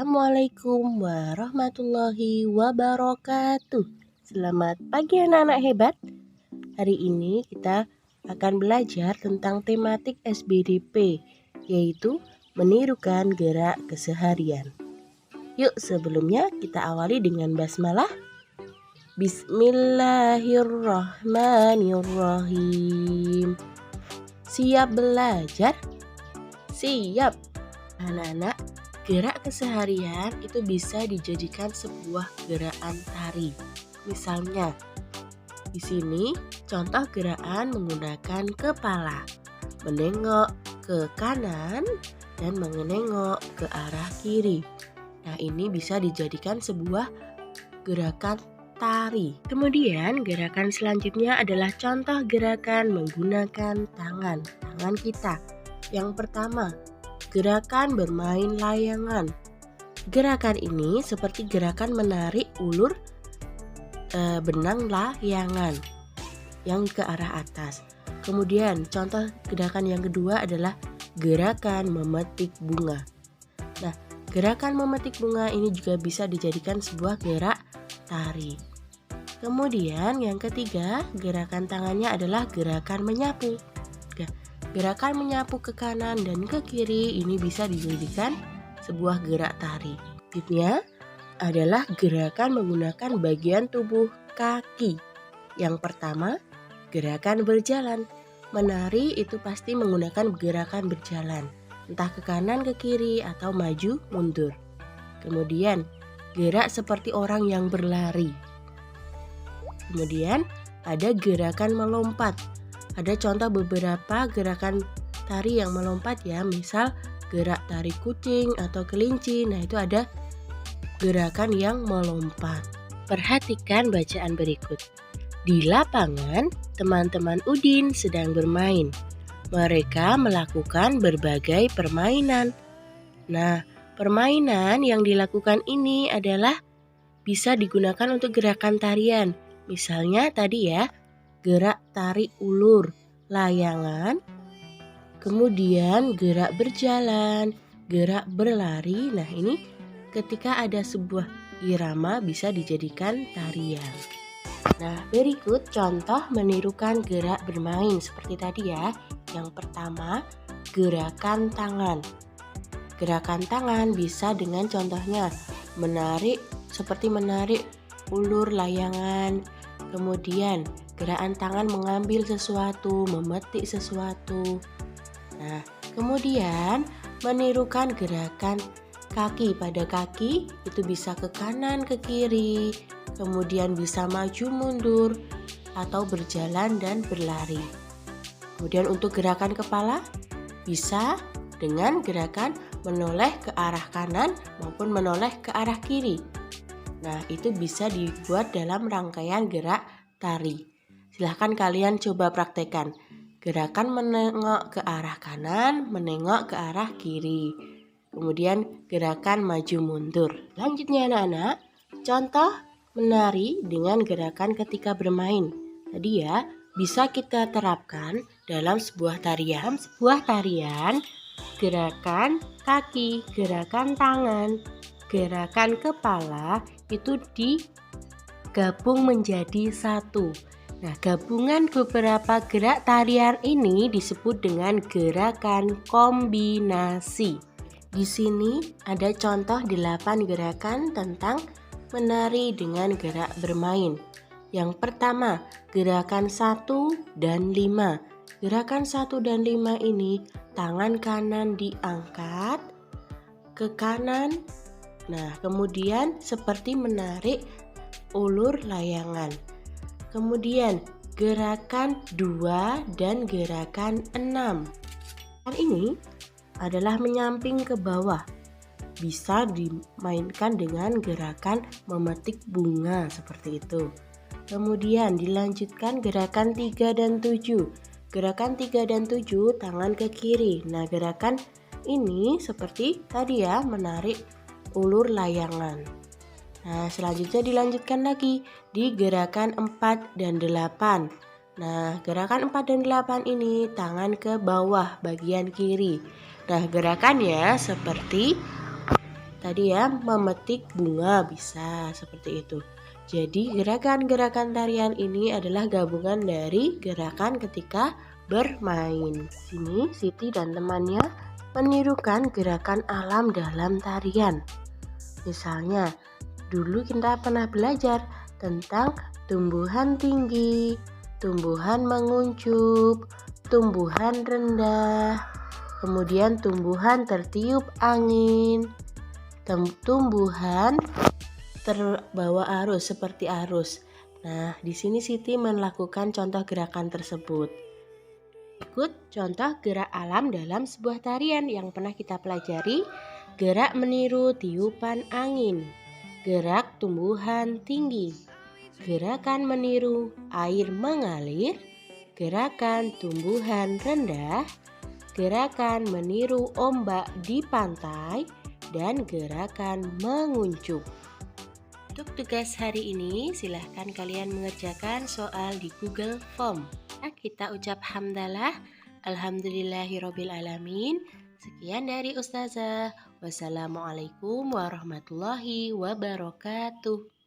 Assalamualaikum warahmatullahi wabarakatuh. Selamat pagi anak-anak hebat. Hari ini kita akan belajar tentang tematik SBDP, yaitu menirukan gerak keseharian. Yuk sebelumnya kita awali dengan basmalah. Bismillahirrahmanirrahim. Siap belajar? Siap. Anak-anak, gerak keseharian itu bisa dijadikan sebuah gerakan tari. Misalnya, di sini contoh gerakan menggunakan kepala, menengok ke kanan dan menengok ke arah kiri. Nah, ini bisa dijadikan sebuah gerakan tari. Kemudian gerakan selanjutnya adalah contoh gerakan menggunakan tangan kita. Yang pertama, gerakan bermain layangan. Gerakan ini seperti gerakan menarik ulur benang layangan yang ke arah atas. Kemudian contoh gerakan yang kedua adalah gerakan memetik bunga. Nah, gerakan memetik bunga ini juga bisa dijadikan sebuah gerak tari. Kemudian yang ketiga, gerakan tangannya adalah gerakan menyapu. Gerakan menyapu ke kanan dan ke kiri ini bisa dijadikan sebuah gerak tari. Selanjutnya adalah gerakan menggunakan bagian tubuh kaki. Yang pertama, gerakan berjalan. Menari itu pasti menggunakan gerakan berjalan, entah ke kanan, ke kiri, atau maju, mundur. Kemudian, gerak seperti orang yang berlari. Kemudian, ada gerakan melompat. Ada contoh beberapa gerakan tari yang melompat ya, misal gerak tari kucing atau kelinci. Nah, itu ada gerakan yang melompat. Perhatikan bacaan berikut. Di lapangan, teman-teman Udin sedang bermain. Mereka melakukan berbagai permainan. Nah, permainan yang dilakukan ini adalah bisa digunakan untuk gerakan tarian. Misalnya tadi ya, gerak tarik ulur layangan, kemudian gerak berjalan, gerak berlari. Nah, ini ketika ada sebuah irama bisa dijadikan tarian. Nah, berikut contoh menirukan gerak bermain seperti tadi ya. Yang pertama, gerakan tangan. Gerakan tangan bisa dengan contohnya menarik, seperti menarik ulur layangan. Kemudian gerakan tangan mengambil sesuatu, memetik sesuatu. Nah, kemudian menirukan gerakan kaki. Pada kaki itu bisa ke kanan, ke kiri, kemudian bisa maju mundur atau berjalan dan berlari. Kemudian untuk gerakan kepala bisa dengan gerakan menoleh ke arah kanan maupun menoleh ke arah kiri. Nah, itu bisa dibuat dalam rangkaian gerak tari. Silahkan kalian coba praktekkan. Gerakan menengok ke arah kanan, menengok ke arah kiri. Kemudian gerakan maju mundur. Lanjutnya anak-anak, contoh menari dengan gerakan ketika bermain. Tadi ya, bisa kita terapkan dalam sebuah tarian. Sebuah tarian, gerakan kaki, gerakan tangan, gerakan kepala itu digabung menjadi satu. Nah, gabungan beberapa gerak tarian ini disebut dengan gerakan kombinasi. Di sini ada contoh 8 gerakan tentang menari dengan gerak bermain. Yang pertama, gerakan 1 dan 5. Gerakan 1 dan 5 ini tangan kanan diangkat ke kanan. Nah, kemudian seperti menarik ulur layangan. Kemudian gerakan 2 dan gerakan 6. Hal ini adalah menyamping ke bawah. Bisa dimainkan dengan gerakan memetik bunga seperti itu. Kemudian dilanjutkan gerakan 3 dan 7. Gerakan 3 dan 7 tangan ke kiri. Nah, gerakan ini seperti tadi ya, menarik ulur layangan. Nah, selanjutnya dilanjutkan lagi di gerakan 4 dan 8. Nah, gerakan 4 dan 8 ini tangan ke bawah bagian kiri. Nah, gerakannya seperti tadi ya, memetik bunga bisa seperti itu. Jadi gerakan-gerakan tarian ini adalah gabungan dari gerakan ketika bermain. Sini Siti dan temannya menirukan gerakan alam dalam tarian. Misalnya, dulu kita pernah belajar tentang tumbuhan tinggi, tumbuhan menguncup, tumbuhan rendah, kemudian tumbuhan tertiup angin, tumbuhan terbawa arus seperti arus. Nah, di sini Siti melakukan contoh gerakan tersebut. Ikut contoh gerak alam dalam sebuah tarian yang pernah kita pelajari. Gerak meniru tiupan angin, gerak tumbuhan tinggi, gerakan meniru air mengalir, gerakan tumbuhan rendah, gerakan meniru ombak di pantai, dan gerakan menguncup. Untuk tugas hari ini, silahkan kalian mengerjakan soal di Google Form. Kita ucap hamdalah, alhamdulillahirobbilalamin. Sekian dari Ustazah. Wassalamualaikum warahmatullahi wabarakatuh.